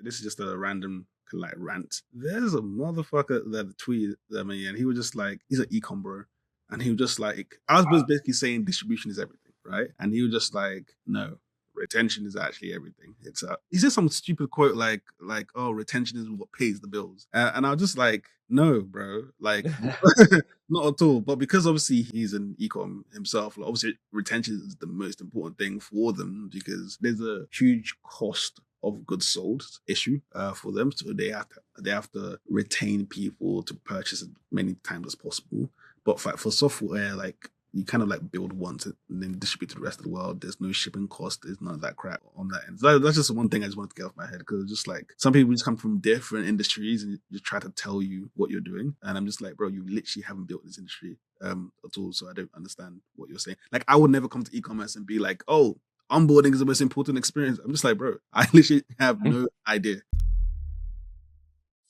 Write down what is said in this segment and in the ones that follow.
this is just a random like rant. There's a motherfucker that tweeted at me, and he was just like, he's an ecom bro, and he was just like, I was basically saying distribution is everything, right? And he was just like, no, retention is actually everything. It's he said some stupid quote like oh, retention is what pays the bills, and I was just like, no, bro, like not at all. But because obviously he's an ecom himself, like, obviously retention is the most important thing for them because there's a huge cost of goods sold issue for them, so they have to retain people to purchase as many times as possible. But for software, like you kind of like build once and then distribute to the rest of the world. There's no shipping cost. There's none of that crap on that end. So that's just one thing I just wanted to get off my head because just like some people just come from different industries and just try to tell you what you're doing. And I'm just like, bro, you literally haven't built this industry at all. So I don't understand what you're saying. Like I would never come to e-commerce and be like, oh, onboarding is the most important experience. I'm just like, bro, I literally have no idea.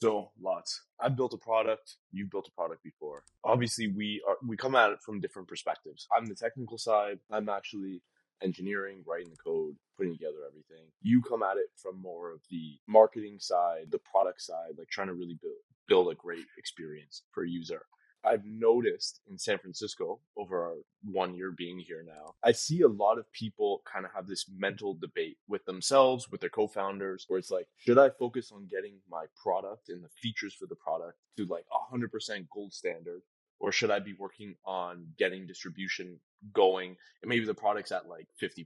So lots. I've built a product. You've built a product before. Obviously, we come at it from different perspectives. I'm the technical side. I'm actually engineering, writing the code, putting together everything. You come at it from more of the marketing side, the product side, like trying to really build a great experience for a user. I've noticed in San Francisco over our 1 year being here now, I see a lot of people kind of have this mental debate with themselves, with their co-founders, where it's like, should I focus on getting my product and the features for the product to like 100% gold standard? Or should I be working on getting distribution going and maybe the product's at like 50%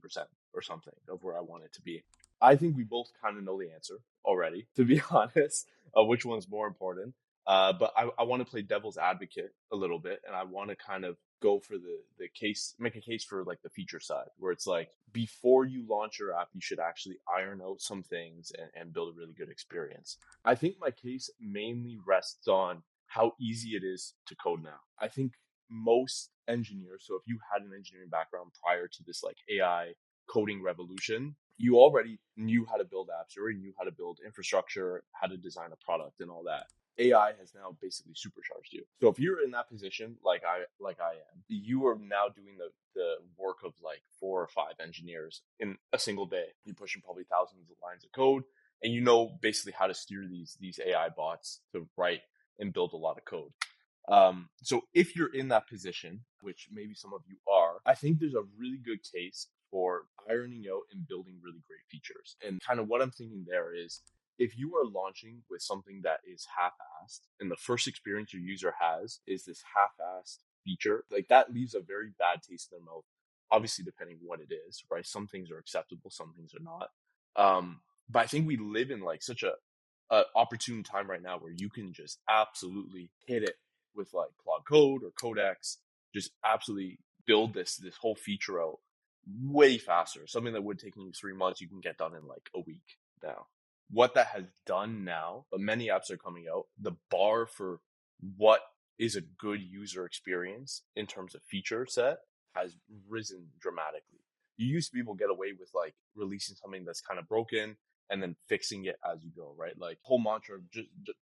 or something of where I want it to be? I think we both kind of know the answer already, to be honest, which one's more important. But I want to play devil's advocate a little bit, and I want to kind of go for the case, make a case for like the feature side, where it's like before you launch your app, you should actually iron out some things and build a really good experience. I think my case mainly rests on how easy it is to code now. I think most engineers, so if you had an engineering background prior to this like AI coding revolution, you already knew how to build apps, you already knew how to build infrastructure, how to design a product and all that. AI has now basically supercharged you. So if you're in that position, like I am, you are now doing the work of like 4 or 5 engineers in a single day. You're pushing probably thousands of lines of code, and you know basically how to steer these AI bots to write and build a lot of code. So if you're in that position, which maybe some of you are, I think there's a really good case for ironing out and building really great features. And kind of what I'm thinking there is, if you are launching with something that is half-assed and the first experience your user has is this half-assed feature, like that leaves a very bad taste in their mouth. Obviously, depending what it is, right? Some things are acceptable, some things are not. But I think we live in like such a opportune time right now where you can just absolutely hit it with like Claude Code or Codex, just absolutely build this whole feature out way faster. Something that would take you 3 months, you can get done in like a week now. What that has done now, but many apps are coming out, the bar for what is a good user experience in terms of feature set has risen dramatically. You used to be able to get away with like releasing something that's kind of broken and then fixing it as you go, right? Like whole mantra,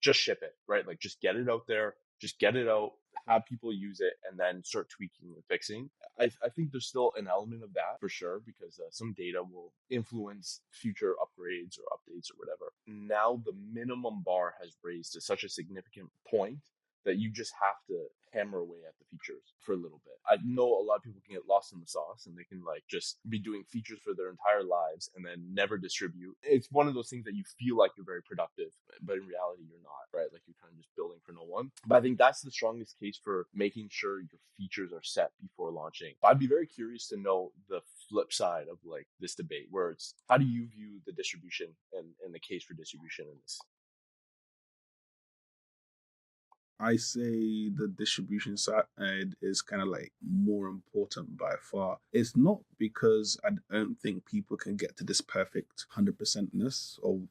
just ship it, right? Like just get it out there, just get it out, have people use it, and then start tweaking and fixing. I think there's still an element of that for sure, because some data will influence future upgrades or updates or whatever. Now the minimum bar has raised to such a significant point that you just have to hammer away at the features for a little bit. I know a lot of people can get lost in the sauce and they can like just be doing features for their entire lives and then never distribute. It's one of those things that you feel like you're very productive, but in reality you're not, right? Like you're kind of just building for no one. But I think that's the strongest case for making sure your features are set before launching. But I'd be very curious to know the flip side of like this debate, where it's how do you view the distribution and the case for distribution in this? I say the distribution side is kind of like more important by far. It's not because I don't think people can get to this perfect 100%ness of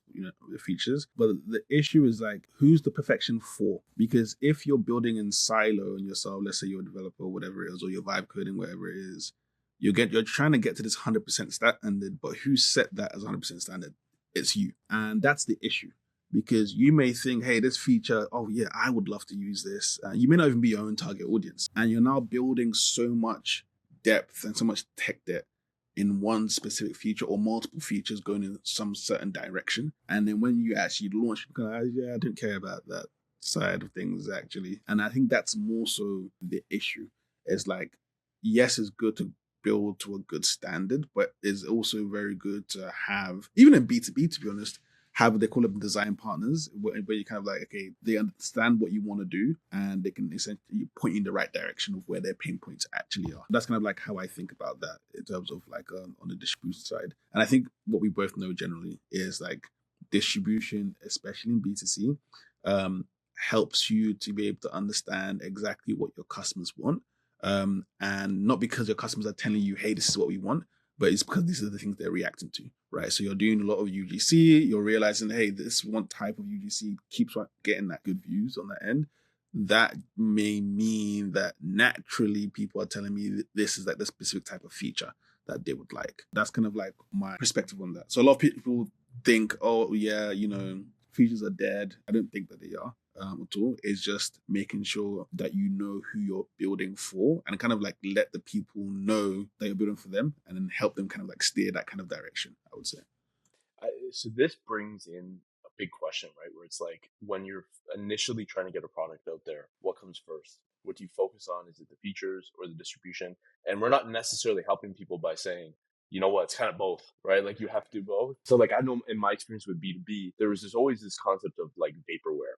the features, but the issue is like who's the perfection for? Because if you're building in silo on yourself, let's say you're a developer, whatever it is, or you're vibe coding, whatever it is, you're trying to get to this 100% standard, but who set that as 100% standard? It's you, and that's the issue. Because you may think, hey, this feature, oh yeah, I would love to use this. You may not even be your own target audience. And you're now building so much depth and so much tech debt in one specific feature or multiple features going in some certain direction. And then when you actually launch, you're like, yeah, I don't care about that side of things actually. And I think that's more so the issue. It's like, yes, it's good to build to a good standard, but it's also very good to have, even in B2B, to be honest, have they call them design partners, where you kind of like, okay, they understand what you want to do and they can essentially point you in the right direction of where their pain points actually are. That's kind of like how I think about that in terms of like on the distribution side. And I think what we both know generally is like distribution, especially in B2C, helps you to be able to understand exactly what your customers want. And not because your customers are telling you, hey, this is what we want, but it's because these are the things they're reacting to, right? So you're doing a lot of UGC, you're realizing, hey, this one type of UGC keeps getting that good views on that end. That may mean that naturally people are telling me this is like the specific type of feature that they would like. That's kind of like my perspective on that. So a lot of people think, oh yeah, features are dead. I don't think that they are at all. It's just making sure that you know who you're building for and kind of like let the people know that you're building for them and then help them kind of like steer that kind of direction, I would say. So this brings in a big question, right? Where it's like when you're initially trying to get a product out there, what comes first? What do you focus on? Is it the features or the distribution? And we're not necessarily helping people by saying, you know what, it's kind of both, right? Like you have to do both. So like I know in my experience with B2B, there was always this concept of like vaporware,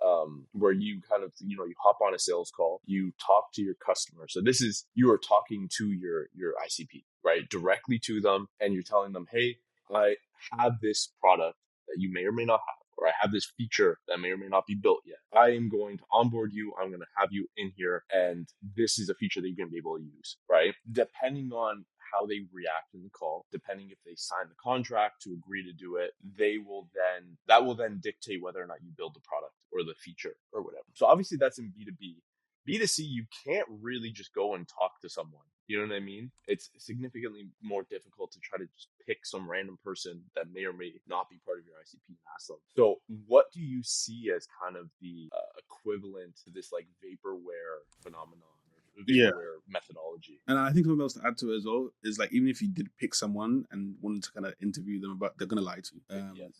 where you kind of, you hop on a sales call, you talk to your customer. So this is, you are talking to your ICP, right? Directly to them, and you're telling them, hey, I have this product that you may or may not have, or I have this feature that may or may not be built yet. I am going to onboard you. I'm going to have you in here, and this is a feature that you're going to be able to use, right? Depending on how they react in the call, depending if they sign the contract to agree to do it, that will then dictate whether or not you build the product or the feature or whatever. So obviously that's in B2B. B2C, you can't really just go and talk to someone. You know what I mean? It's significantly more difficult to try to just pick some random person that may or may not be part of your ICP and ask them. So, what do you see as kind of the equivalent to this like vaporware phenomenon or Yeah. vaporware methodology? And I think something else to add to it as well is like even if you did pick someone and wanted to kind of interview them about, they're gonna lie to you. Yes.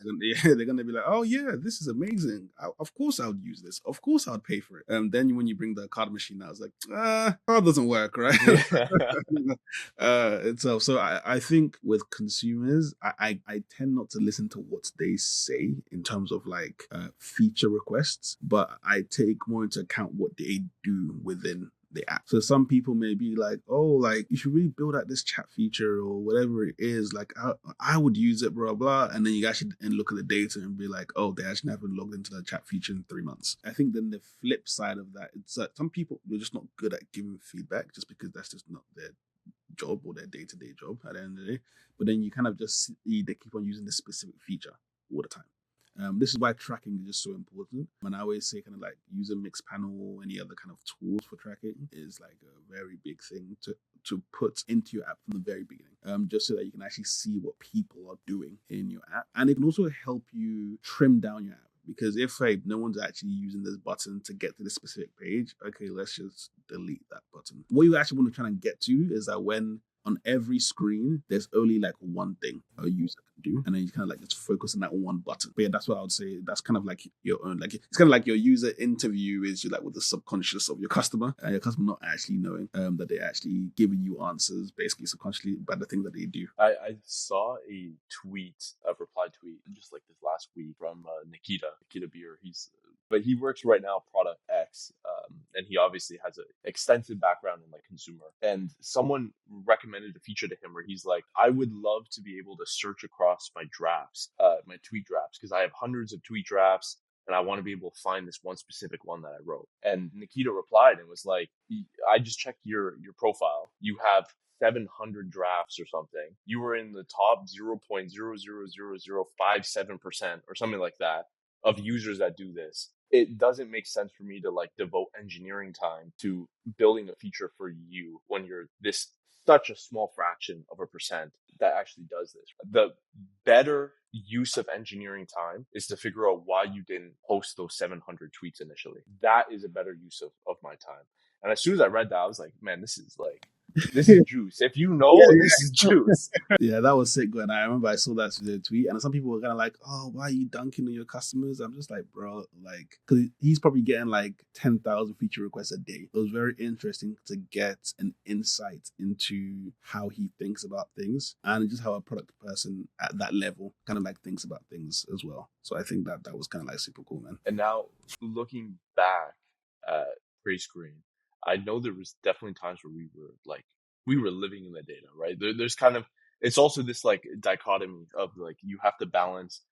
They're gonna be like, oh yeah, this is amazing. Of course I would use this. Of course I'd pay for it. Then when you bring the card machine out, it's like, card doesn't work, right? Yeah. Itself. So I think with consumers, I tend not to listen to what they say in terms of like feature requests, but I take more into account what they do within the app. So some people may be like, oh, like you should really build out this chat feature or whatever it is. Like I would use it, blah, blah. And then you actually and look at the data and be like, oh, they actually haven't logged into the chat feature in 3 months. I think then the flip side of that, it's like some people are just not good at giving feedback just because that's just not their job or their day-to-day job at the end of the day. But then you kind of just see they keep on using this specific feature all the time. This is why tracking is just so important. And I always say kind of like user mix panel or any other kind of tools for tracking is like a very big thing to put into your app from the very beginning. Just so that you can actually see what people are doing in your app. And it can also help you trim down your app. Because if hey, no one's actually using this button to get to this specific page, okay, let's just delete that button. What you actually want to try and get to is that when on every screen, there's only like one thing a user can do, and then you kind of like just focus on that one button. But yeah, that's what I would say. That's kind of like your own, like it's kind of like your user interview is you like with the subconscious of your customer, and your customer not actually knowing that they're actually giving you answers basically subconsciously by the things that they do. I saw a tweet, a reply tweet, just like this last week from Nikita Beer. But he works right now Product X, and he obviously has an extensive background in like consumer. And someone recommended a feature to him where he's like, I would love to be able to search across my drafts, my tweet drafts, because I have hundreds of tweet drafts. And I want to be able to find this one specific one that I wrote. And Nikita replied and was like, I just checked your profile. You have 700 drafts or something. You were in the top 0.0000057% or something like that of users that do this. It doesn't make sense for me to like devote engineering time to building a feature for you when you're this such a small fraction of a percent that actually does this. The better use of engineering time is to figure out why you didn't post those 700 tweets initially. That is a better use of my time. And as soon as I read that, I was like, man, this is like This is juice. If you know, this is juice. Yeah, that was sick. When I remember I saw that tweet, and some people were kind of like, "Oh, why are you dunking on your customers?" I'm just like, bro, like, because he's probably getting like 10,000 feature requests a day. It was very interesting to get an insight into how he thinks about things and just how a product person at that level kind of like thinks about things as well. So I think that was kind of like super cool, man. And now looking back at pre-screen, I know there was definitely times where we were living in the data, right? There's kind of it's also this like dichotomy of like you have to balance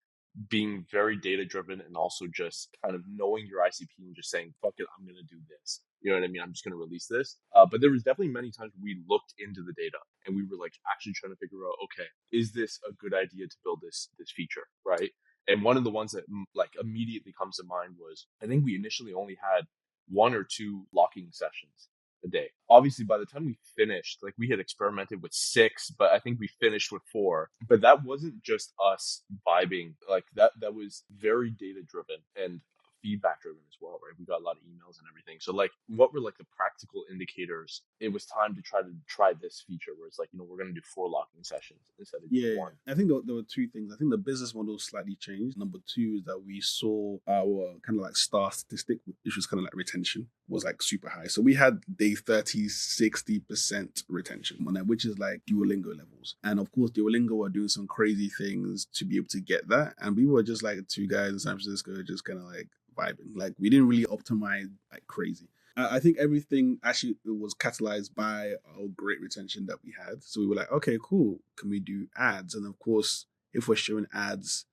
being very data driven and also just kind of knowing your ICP and just saying, fuck it, I'm going to do this. You know what I mean? I'm just going to release this. But there was definitely many times we looked into the data and we were like actually trying to figure out, okay, is this a good idea to build this feature, right? And one of the ones that like immediately comes to mind was I think we initially only had one or two locking sessions a day. Obviously, by the time we finished, like we had experimented with six, but I think we finished with four. But that wasn't just us vibing. Like that was very data driven and feedback driven as well, right? We got a lot of emails and everything. So like what were like the practical indicators? It was time to try this feature where it's like, we're gonna do four locking sessions instead of just Yeah, one. I think there were two things. I think the business model slightly changed. Number two is that we saw our kind of like star statistic, which was kind of like retention, was like super high. So we had day 30, 60% retention on that, which is like Duolingo levels. And of course, Duolingo were doing some crazy things to be able to get that. And we were just like two guys in San Francisco, just kind of like vibing. Like we didn't really optimize like crazy. I think everything actually was catalyzed by our great retention that we had. So we were like, okay, cool. Can we do ads? And of course, if we're showing ads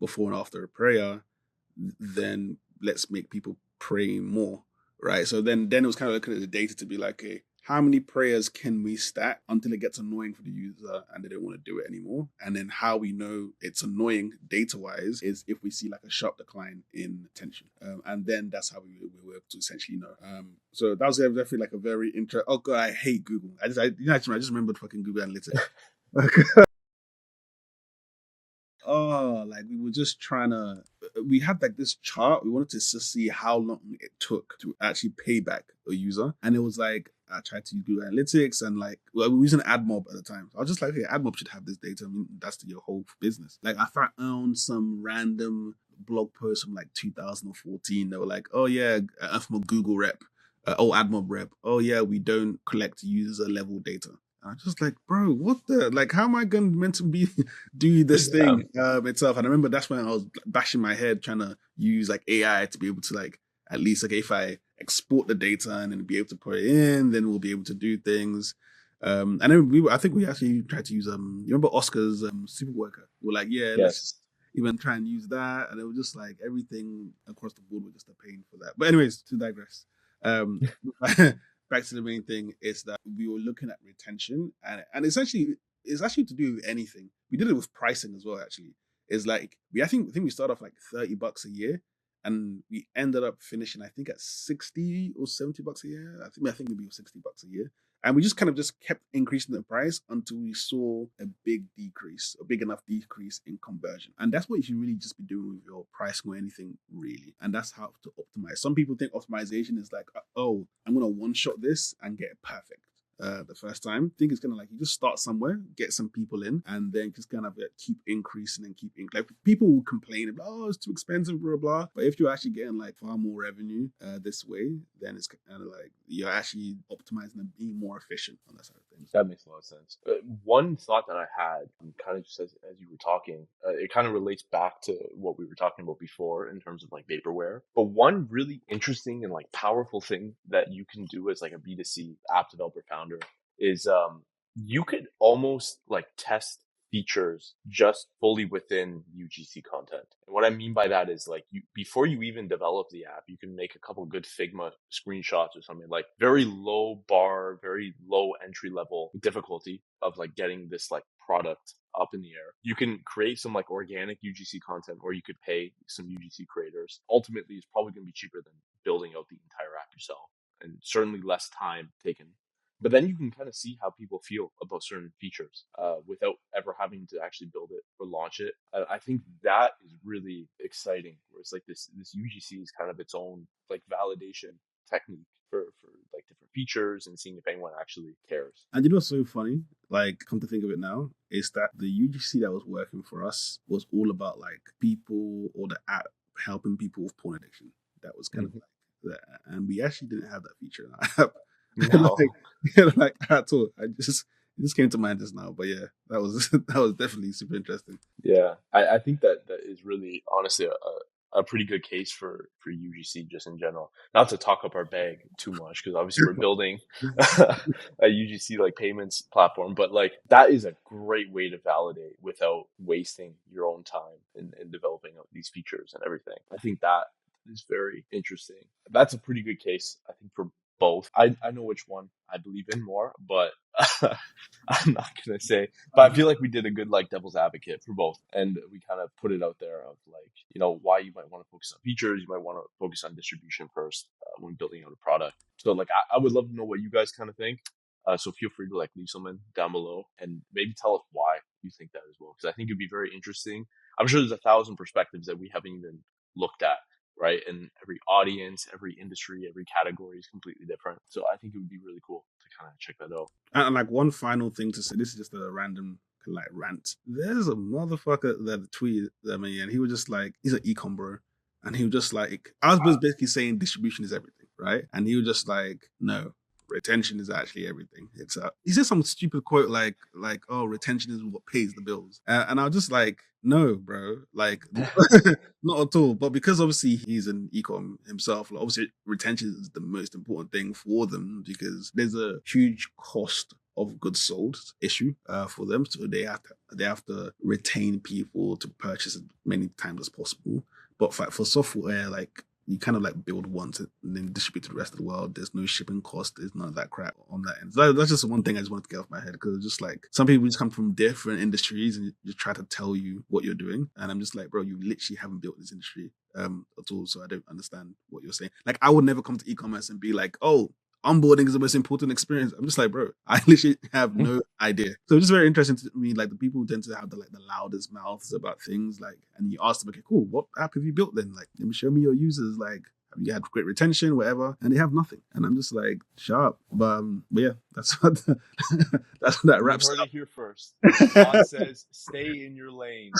before and after a prayer, then let's make people pray more, right? So then it was kind of looking at the data to be like, okay, how many prayers can we stack until it gets annoying for the user and they don't want to do it anymore? And then how we know it's annoying data wise is if we see like a sharp decline in attention. And then that's how we were able to essentially know. So that was definitely like a very interesting. Oh god, I hate Google. I just remembered fucking Google Analytics. Oh, like we were just trying to. We had like this chart. We wanted to see how long it took to actually pay back a user, and it was like I tried to use Google Analytics and like we were using AdMob at the time. So I was just like, hey, AdMob should have this data. I mean, that's your whole business. Like I found some random blog post from like 2014. They were like, oh yeah, from a Google rep, AdMob rep. Oh yeah, we don't collect user level data. I was just like, bro, what the like? How am I going meant to be do this Yeah. thing itself? And I remember that's when I was bashing my head trying to use like AI to be able to like at least like if I export the data and then be able to put it in, then we'll be able to do things. And then I think we actually tried to use you remember Oscar's super worker? We were like, yeah, let's just Yes. even try and use that, and it was just like everything across the board was just a pain for that. But anyways, to digress. Um, back to the main thing is that we were looking at retention and essentially it's actually to do with anything. We did it with pricing as well, actually. It's like I think we started off like $30 a year and we ended up finishing, I think, at 60 or $70 a year. I think maybe $60 a year. And we just kind of just kept increasing the price until we saw a big enough decrease in conversion. And that's what you should really just be doing with your pricing or anything, really. And that's how to optimize. Some people think optimization is like, oh, I'm going to one shot this and get it perfect. The first time. I think it's gonna like you just start somewhere, get some people in, and then just kind of keep increasing and like people will complain about oh it's too expensive, blah blah. But if you're actually getting like far more revenue this way, then it's kind of like you're actually optimizing and being more efficient on that side of things. That makes a lot of sense. One thought that I had, kind of just as you were talking, it kind of relates back to what we were talking about before in terms of like vaporware. But one really interesting and like powerful thing that you can do as like a B2C app developer founder is you could almost like test features just fully within UGC content. And what I mean by that is like you before you even develop the app, you can make a couple good Figma screenshots or something like very low bar, very low entry level difficulty of like getting this like product up in the air. You can create some like organic UGC content or you could pay some UGC creators. Ultimately, it's probably going to be cheaper than building out the entire app yourself and certainly less time taken, but then you can kind of see how people feel about certain features without ever having to actually build it or launch it. I think that is really exciting. Where it's like this UGC is kind of its own like validation technique for like different features and seeing if anyone actually cares. And you know what's so funny? Like, come to think of it now, is that the UGC that was working for us was all about like people or the app helping people with porn addiction. That was kind of Mhm. like that. And we actually didn't have that feature in our app. No. Like at all. It just came to mind just now. But yeah, that was that was definitely super interesting. Yeah, I think that that is really honestly a pretty good case for UGC just in general. Not to talk up our bag too much because obviously we're building a UGC like payments platform, but like that is a great way to validate without wasting your own time in developing out these features and everything. I think that is very interesting. That's a pretty good case, I think, for both. I know which one I believe in more, but I'm not gonna say, but I feel like we did a good like devil's advocate for both, and we kind of put it out there of like why you might want to focus on features, you might want to focus on distribution first when building out a product. So like I would love to know what you guys kind of think. So feel free to like leave something down below and maybe tell us why you think that as well, because I think it'd be very interesting. I'm sure there's 1,000 perspectives that we haven't even looked at, right? And every audience, every industry, every category is completely different. So I think it would be really cool to kind of check that out. And like one final thing to say, this is just a random like rant. There's a motherfucker that tweeted me, and he was just like, he's an ecom bro, and he was just like, I was basically saying distribution is everything, right? And he was just like, no, retention is actually everything. It's he said some stupid quote like oh, retention is what pays the bills, and I was just like, no, bro, like not at all. But because obviously he's an ecom himself, like, obviously retention is the most important thing for them because there's a huge cost of goods sold issue for them, so they have to retain people to purchase as many times as possible. But for software, like you kind of like build once and then distribute to the rest of the world. There's no shipping cost. There's none of that crap on that end. So that's just one thing I just wanted to get off my head because just like some people just come from different industries and just try to tell you what you're doing. And I'm just like, bro, you literally haven't built this industry at all. So I don't understand what you're saying. Like I would never come to e-commerce and be like, oh, onboarding is the most important experience. I'm just like, bro, I literally have no idea. So it's just very interesting to me. Like the people who tend to have the loudest mouths about things. Like, and you ask them, okay, cool, what app have you built then? Like, let me show me your users. Like, have you had great retention, whatever? And they have nothing. And I'm just like, sharp. But yeah, that's what that's what that You wraps heard up. it here first. Todd says, "Stay in your lane."